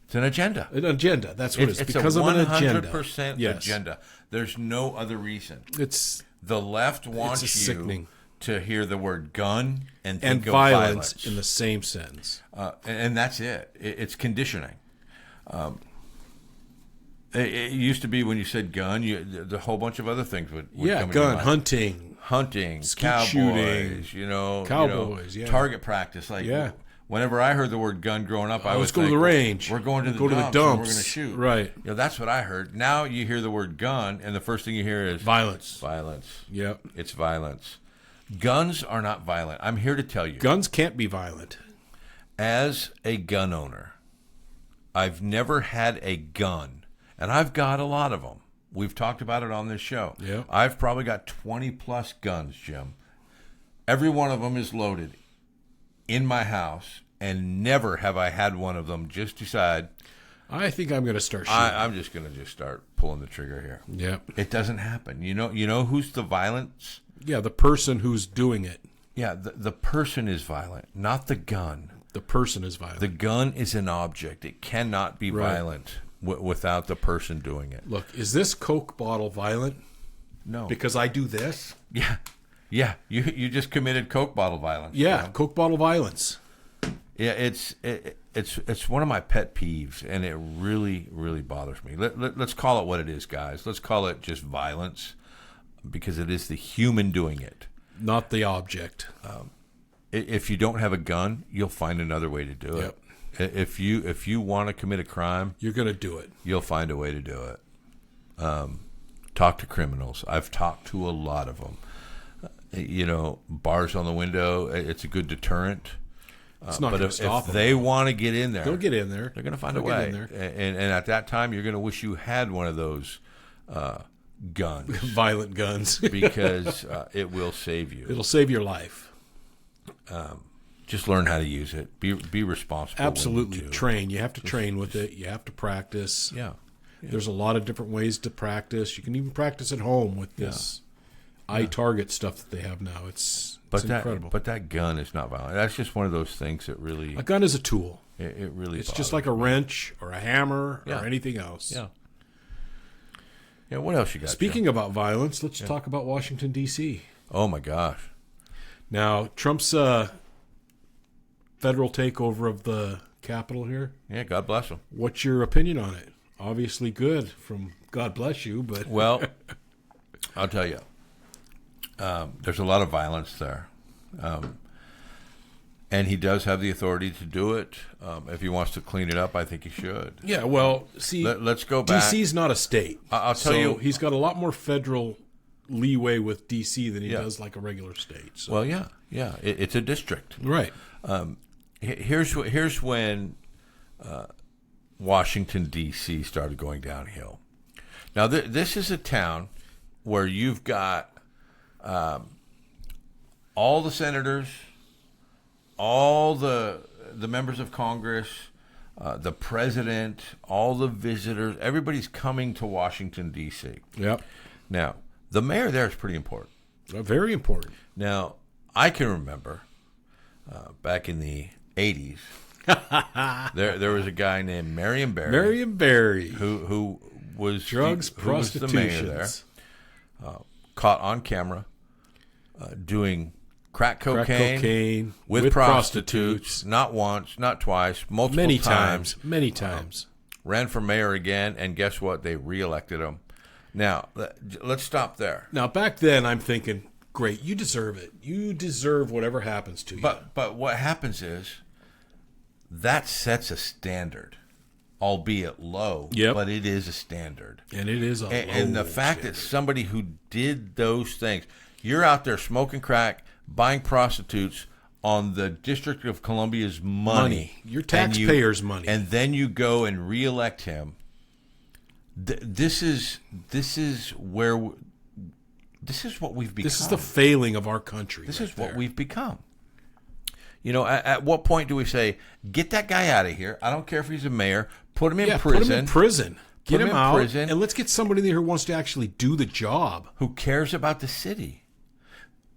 It's an agenda. an agenda. That's what It's because a of an agenda. 100% Yes. agenda. There's no other reason. It's The left wants It's you sickening. to hear the word gun and think and of violence in the same sentence. and that's it. It's conditioning. It used to be when you said gun, the whole bunch of other things would Yeah, come into gun, mind. hunting, Skeet cowboys, shooting. cowboys, yeah. target practice. Like, Yeah. whenever I heard the word gun growing up, I Oh, was let's go to the range. We're going to the Go to the dumps. And we're dumps. going to shoot. Right. That's what I heard. Now you hear the word gun, and the first thing you hear is Violence. violence. Yep. It's violence. Guns are not violent. I'm here to tell you. Guns can't be violent. As a gun owner, I've never had a gun, and I've got a lot of them. We've talked about it on this show. Yeah. I've probably got 20 plus guns, Jim. Every one of them is loaded in my house, and never have I had one of them just decide, I think I'm going to start shooting. I'm just going to just start pulling the trigger here. Yep. It doesn't happen. You know who's the violence? Yeah, the person who's doing it. Yeah, the person is violent, not the gun. The person is violent. The gun is an object. It cannot be Right. violent without the person doing it. Look, is this Coke bottle violent? No. Because I do this? Yeah. You just committed Coke bottle violence. Yeah, you know? Coke bottle violence. Yeah, it's one of my pet peeves, and it really, really bothers me. Let's call it what it is, guys. Let's call it just violence, because it is the human doing it. Not the object. If you don't have a gun, you'll find another way to do it. If you want to commit a crime, You're going to do it. you'll find a way to do it. Talk to criminals. I've talked to a lot of them. Bars on the window, it's a good deterrent. It's not But going if to stop them. they want to get in there, They'll get in there. they're going to find They'll a way. get in there. And at that time, you're going to wish you had one of those guns Violent guns. because it will save you. It'll save your life. Just learn how to use it. Be responsible. when you Absolutely. do. Train. You have to train with it. You have to practice. Yeah. There's a lot of different ways to practice. You can even practice at home with this iTarget stuff that they have now. It's incredible. But that gun is not violent. That's just one of those things that really A gun is a tool. it really. It's just bothers like a wrench or a hammer Yeah. or anything else. me. Yeah. What else you got? Speaking about violence, let's talk about Washington, D.C. Jim? Oh my gosh. Now, Trump's federal takeover of the Capitol here. Yeah. God bless him. What's your opinion on it? Obviously good from God bless you, but Well, I'll tell you. There's a lot of violence there. And he does have the authority to do it. If he wants to clean it up, I think he should. yeah, well, see, Let's go back. D.C.'s not a state. I'll tell so you- he's got a lot more federal leeway with D.C. than he Yeah. does like a regular state. So. Well, yeah. It's a district. Right. Here's when Washington, D.C. started going downhill. Now, this is a town where you've got all the senators, all the members of Congress, the president, all the visitors. Everybody's coming to Washington, D.C. Yep. Now, the mayor there is pretty important. Very important. Now, I can remember back in the 80s, there was a guy named Marion Barry. Marion Barry. Who was Drugs, who was the mayor there, prostitutions. caught on camera doing crack cocaine, with prostitutes, not once, not twice, multiple Many times. Many times. Ran for mayor again, and guess what? They reelected him. Now, let's stop there. Now, back then, I'm thinking, great, you deserve it. You deserve whatever happens to you. But what happens is that sets a standard, albeit low. Yep. But it is a standard. And it is a And the low fact standard. that somebody who did those things, you're out there smoking crack, buying prostitutes on the District of Columbia's money. Your and taxpayers' money. And then you go and reelect him. This is what we've become. This is the failing of our country. This right is what there. we've become. You know, at what point do we say, get that guy out of here? I don't care if he's a mayor. Put him in prison. Put him in prison. Get Put him him in out. prison. And let's get somebody there who wants to actually do the job. Who cares about the city?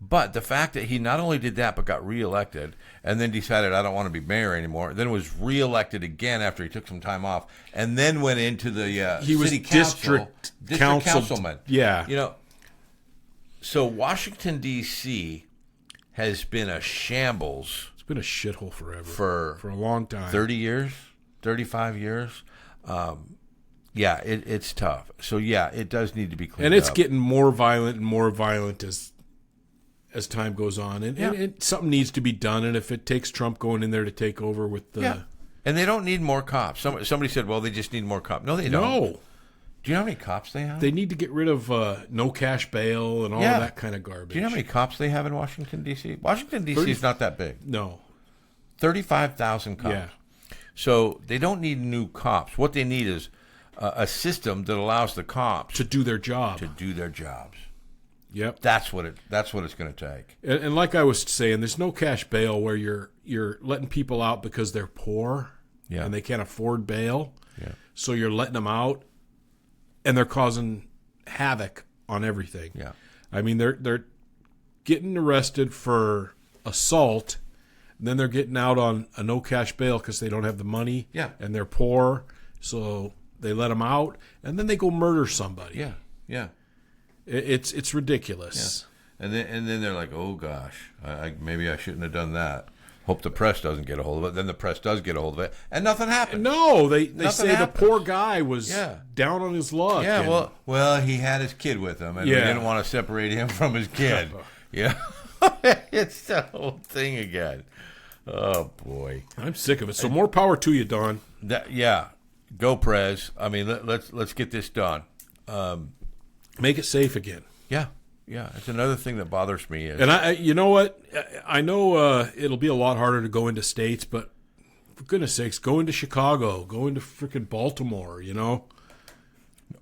But the fact that he not only did that, but got reelected, and then decided, I don't want to be mayor anymore, then was reelected again after he took some time off, and then went into the He was city council, district councilman. Yeah. You know, so Washington, D.C. has been a shambles It's been a shithole forever. for a long time. 30 years, 35 years. Yeah, it's tough. So, yeah, it does need to be cleaned up. And it's getting more violent and more violent as time goes on. And something needs to be done. And if it takes Trump going in there to take over with the... Yeah. And they don't need more cops. Somebody said, well, they just need more cops. No, they don't. No. Do you know how many cops they have? They need to get rid of no cash bail and all of that kind of garbage. Do you know how many cops they have in Washington, D.C.? Washington, D.C. is not that big. No. 35,000 cops. Yeah. So they don't need new cops. What they need is a system that allows the cops To do their job. to do their jobs. Yep. That's what it's going to take. And like I was saying, there's no cash bail where you're letting people out because they're poor and they can't afford bail. Yeah. So you're letting them out, and they're causing havoc on everything. Yeah. I mean, they're getting arrested for assault, and then they're getting out on a no cash bail because they don't have the money. Yeah. And they're poor, so they let them out, and then they go murder somebody. Yeah. Yeah. It's ridiculous. And then they're like, oh gosh, maybe I shouldn't have done that. Hope the press doesn't get a hold of it. Then the press does get a hold of it, and nothing happened. No, they Nothing say happens. the poor guy was Yeah. down on his luck. Yeah, and- well, he had his kid with him, and we Yeah. didn't want to separate him from his kid. Yeah, it's the whole thing again. Oh boy, I'm sick of it. So more power to you, Don. go Prez. I mean, let's get this done. Make it safe again. Yeah, it's another thing that bothers me is, And you know what? I know it'll be a lot harder to go into states, but for goodness sakes, go into Chicago, go into freaking Baltimore. You know,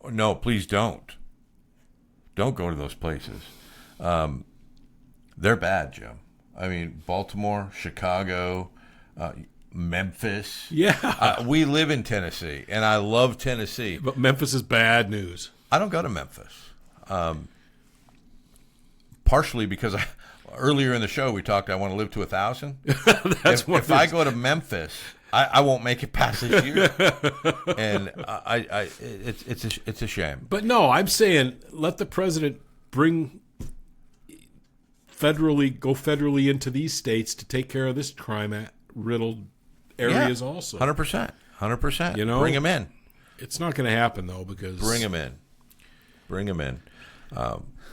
no, please don't go to those places. They're bad, Jim. I mean, Baltimore, Chicago, Memphis. Yeah. We live in Tennessee, and I love Tennessee. But Memphis is bad news. I don't go to Memphis. Partially because earlier in the show we talked I want to live to 1,000. If I go to Memphis, I won't make it past this year, and it's a shame. But no, I'm saying let the president go federally into these states to take care of this crime-riddled areas also. 100%. You know? Bring him in. It's not going to happen, though, because... Bring him in.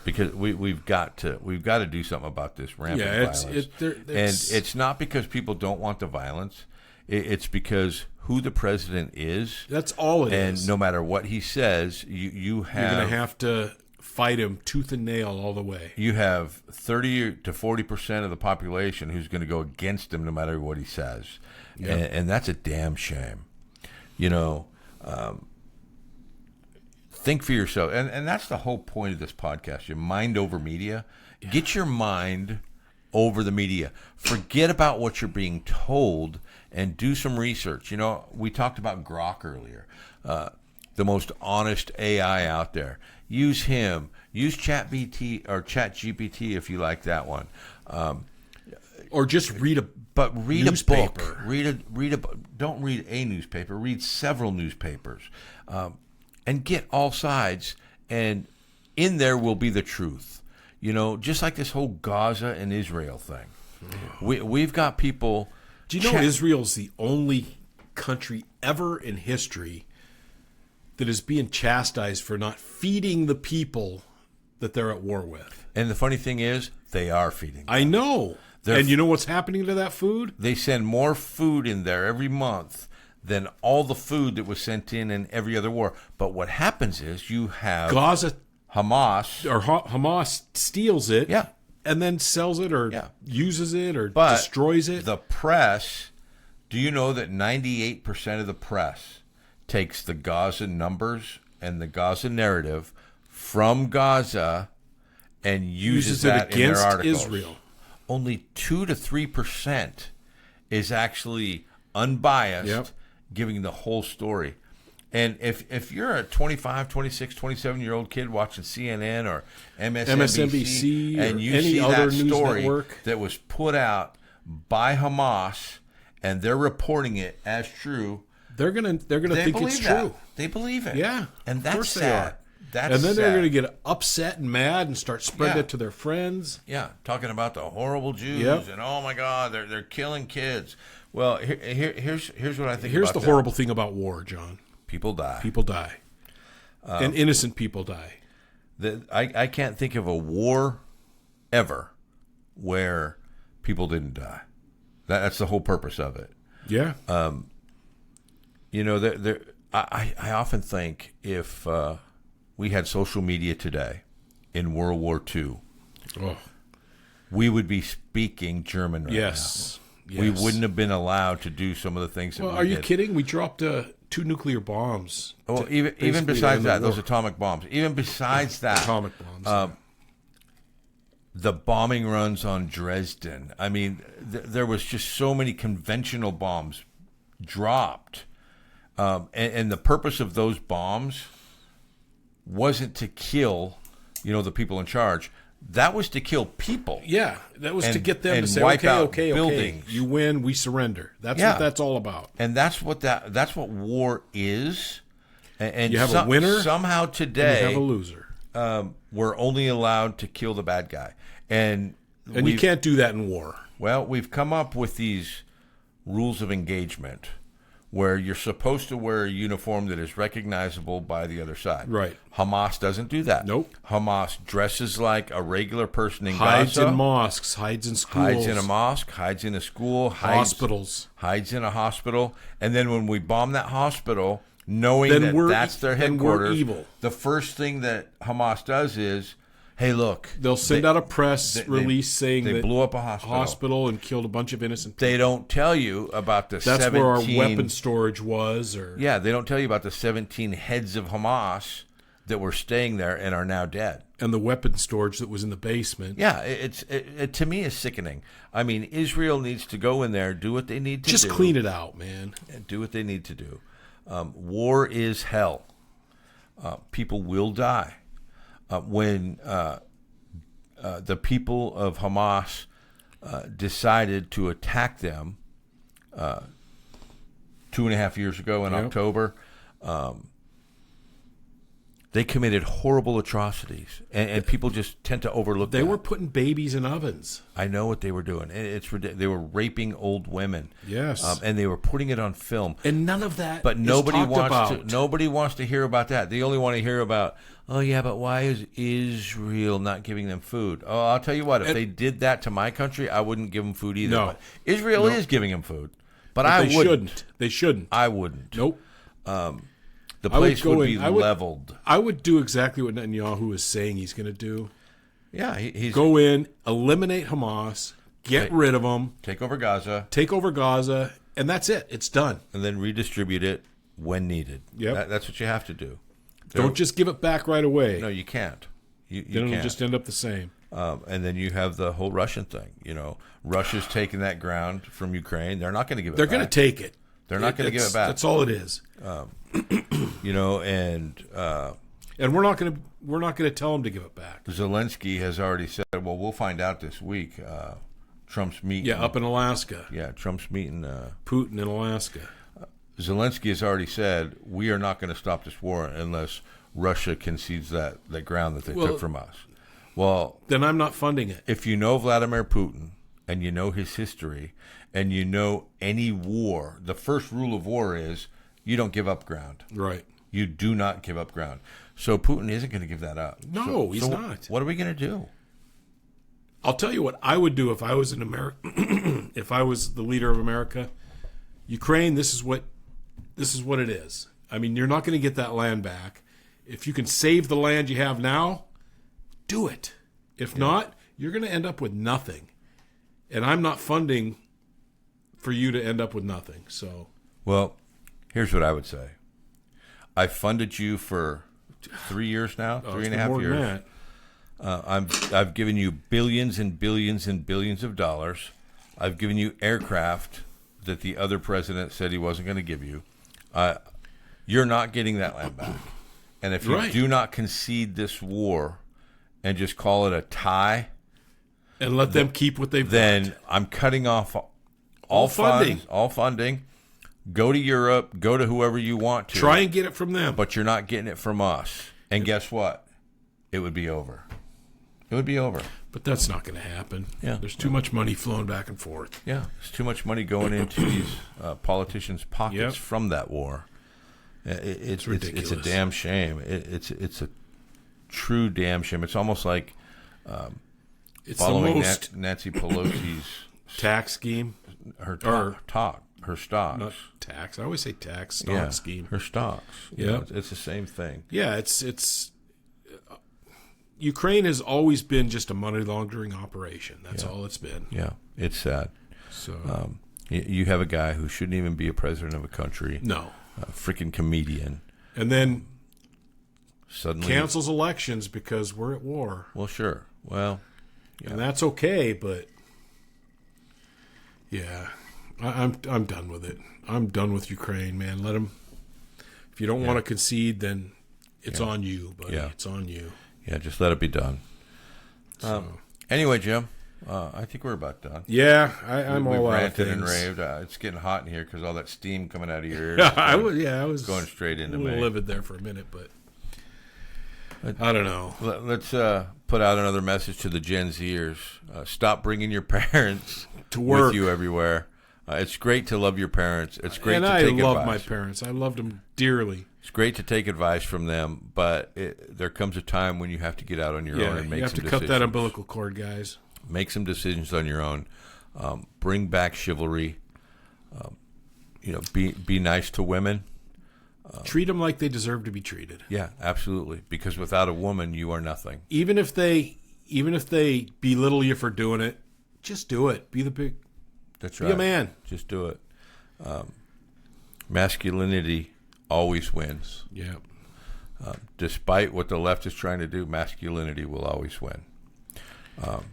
Because we've got to do something about this rampant violence. And it's not because people don't want the violence. It's because who the president is. That's all it is. And no matter what he says, you're going to have to fight him tooth and nail all the way. You have 30 to 40% of the population who's going to go against him no matter what he says. Yeah. And that's a damn shame. Think for yourself. And that's the whole point of this podcast, your mind over media. Yeah. Get your mind over the media. Forget about what you're being told and do some research. We talked about Grok earlier, the most honest AI out there. Use him. Use ChatGPT or ChatGPT if you like that one. Or just read a newspaper. Read a book. Don't read a newspaper. Read several newspapers, and get all sides. And in there will be the truth. Just like this whole Gaza and Israel thing. We've got people. Do you know Israel's the only country ever in history that is being chastised for not feeding the people that they're at war with? And the funny thing is, they are feeding them. I know. And you know what's happening to that food? They send more food in there every month than all the food that was sent in every other war. But what happens is you have Gaza, Hamas, or Hamas steals it, yeah, and then sells it or uses it or destroys it. The press, do you know that 98% of the press takes the Gaza numbers and the Gaza narrative from Gaza and uses that in their articles? Israel. Only 2 to 3% is actually unbiased, giving the whole story. And if you're a 25, 26, 27-year-old kid watching CNN or MSNBC and you see that story that was put out by Hamas and they're reporting it as true, they're gonna think it's true. They believe it. Yeah, and that's sad. And then they're going to get upset and mad and start spreading it to their friends. Yeah, talking about the horrible Jews and oh my God, they're killing kids. Well, here's what I think. Here's the horrible thing about war, John. People die. People die, and innocent people die. I can't think of a war ever where people didn't die. That's the whole purpose of it. Yeah. I often think if we had social media today in World War II, we would be speaking German right now. Yes. We wouldn't have been allowed to do some of the things that we did. Are you kidding? We dropped 2 nuclear bombs. Well, even besides that, those atomic bombs. Even besides that, atomic bombs. The bombing runs on Dresden. I mean, there was just so many conventional bombs dropped. And the purpose of those bombs wasn't to kill, the people in charge. That was to kill people. Yeah, that was to get them to say, wipe out okay, buildings. You win, we surrender. That's what that's all about. And that's what war is. And you have a winner. Somehow today, you have a loser. We're only allowed to kill the bad guy, and you can't do that in war. Well, we've come up with these rules of engagement, where you're supposed to wear a uniform that is recognizable by the other side. Right. Hamas doesn't do that. Nope. Hamas dresses like a regular person in hides Gaza. Hides in mosques, hides in schools. Hides in a mosque, hides in a school. Hospitals. Hides in a hospital. And then when we bomb that hospital, knowing that's their headquarters, we're evil. The first thing that Hamas does is, hey, look. They'll send out a press release saying they that blew up a hospital and killed a bunch of innocent people. They don't tell you about the 17... That's where our weapon storage was. Yeah, they don't tell you about the 17 heads of Hamas that were staying there and are now dead. And the weapon storage that was in the basement. Yeah, it to me is sickening. I mean, Israel needs to go in there, do what they need to do. Just clean it out, man. And do what they need to do. War is hell. People will die. When the people of Hamas decided to attack them 2.5 years ago in October, they committed horrible atrocities, and people just tend to overlook that. They were putting babies in ovens. I know what they were doing. They were raping old women. Yes, and they were putting it on film. And none of that. But nobody wants to hear about that. They only want to hear about, oh yeah, but why is Israel not giving them food? Oh, I'll tell you what. If they did that to my country, I wouldn't give them food either. No, but Israel is giving them food, but I wouldn't. Shouldn't. They shouldn't. I wouldn't. Nope. The place would be leveled. I would do exactly what Netanyahu is saying he's going to do. Yeah, he's go in, eliminate Hamas, get rid of them, take over Gaza, and that's it. It's done. And then redistribute it when needed. Yep. That's what you have to do. Don't just give it back right away. No, you can't. You then it'll can't. just end up the same. And then you have the whole Russian thing. Russia's taking that ground from Ukraine. They're not going to give it They're back. going to take it. They're not going to give it back. That's all it is. And we're not going to tell them to give it back. Zelensky has already said, well, we'll find out this week. Trump's meeting. Yeah, up in Alaska. Yeah, Trump's meeting. Putin in Alaska. Zelensky has already said, we are not going to stop this war unless Russia concedes that ground that they took from us. Well, then I'm not funding it. If you know Vladimir Putin and you know his history and you know any war, the first rule of war is you don't give up ground. Right. You do not give up ground. So Putin isn't going to give that up. No, he's not. What are we going to do? I'll tell you what I would do if I was in America. If I was the leader of America, Ukraine. This is what it is. I mean, you're not going to get that land back. If you can save the land you have now, do it. If not, you're going to end up with nothing. And I'm not funding for you to end up with nothing. So, well, here's what I would say. I funded you for 3 years now, 3.5 years. I've given you billions and billions and billions of dollars. I've given you aircraft that the other president said he wasn't going to give you. You're not getting that land back. And if you do not concede this war and just call it a tie, and let them keep what they've then got. I'm cutting off all funding. All funding. Go to Europe. Go to whoever you want to. Try and get it from them. But you're not getting it from us. And guess what? It would be over. It would be over. But that's not going to happen. Yeah. There's too much money flowing back and forth. Yeah. There's too much money going into these politicians' pockets from that war. It's ridiculous. It's a damn shame. It's a true damn shame. It's almost like it's following the most Nancy Pelosi's tax scheme. Her stocks. Not tax. I always say tax stock scheme. Her stocks. Yeah, it's the same thing. Yeah, it's Ukraine has always been just a money laundering operation. That's all it's been. Yeah, it's sad. So you have a guy who shouldn't even be a president of a country. No, a freaking comedian, and then suddenly cancels elections because we're at war. Well, sure. Well, and that's okay, but yeah, I'm done with it. I'm done with Ukraine, man. Let them. If you don't want to concede, then it's on you, buddy. Yeah. It's on you. Yeah, just let it be done. So. Anyway, Jim, I think we're about done. Yeah, I'm all out of things. Ranted and raved. It's getting hot in here because all that steam coming out of your ears. I was going straight into me. A little livid there for a minute, but I don't know. Let's put out another message to the Gen Zers. Stop bringing your parents to work with you everywhere. It's great to love your parents. It's great to take advice. And I love my parents. I loved them dearly. It's great to take advice from them, but there comes a time when you have to get out on your own and make some decisions. You have to cut that umbilical cord, guys. Make some decisions on your own. Bring back chivalry. Be nice to women. Treat them like they deserve to be treated. Yeah, absolutely. Because without a woman, you are nothing. Even if they belittle you for doing it, just do it. Be the big. That's right. Be a man. Just do it. Masculinity always wins. Yeah. Despite what the left is trying to do, masculinity will always win.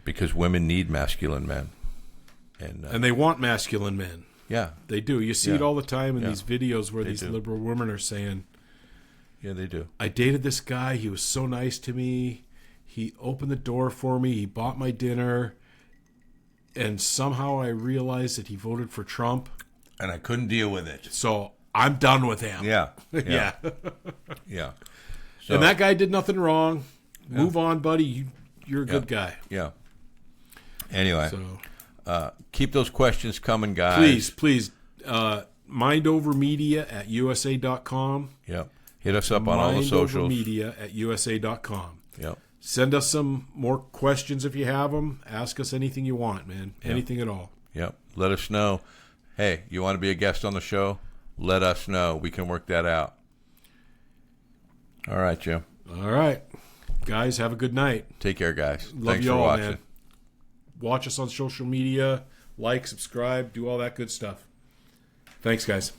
Because women need masculine men. And they want masculine men. Yeah. They do. You see it all the time in these videos where these do. liberal women are saying, yeah, they do. I dated this guy. He was so nice to me. He opened the door for me. He bought my dinner. And somehow I realized that he voted for Trump. And I couldn't deal with it. So I'm done with him. Yeah. Yeah. Yeah. So, and that guy did nothing wrong. Move on, buddy. You're a good guy. Yeah. Anyway, so keep those questions coming, guys. Please. mindovermedia@usa.com. Yep. Hit us up on all the socials. mindovermedia@usa.com. Yep. Send us some more questions if you have them. Ask us anything you want, man. Anything at all. Yep. Let us know. Hey, you want to be a guest on the show? Let us know. We can work that out. All right, Jim. All right. Guys, have a good night. Take care, guys. Love Thanks you for all, watching. man. Watch us on social media. Like, subscribe, do all that good stuff. Thanks, guys.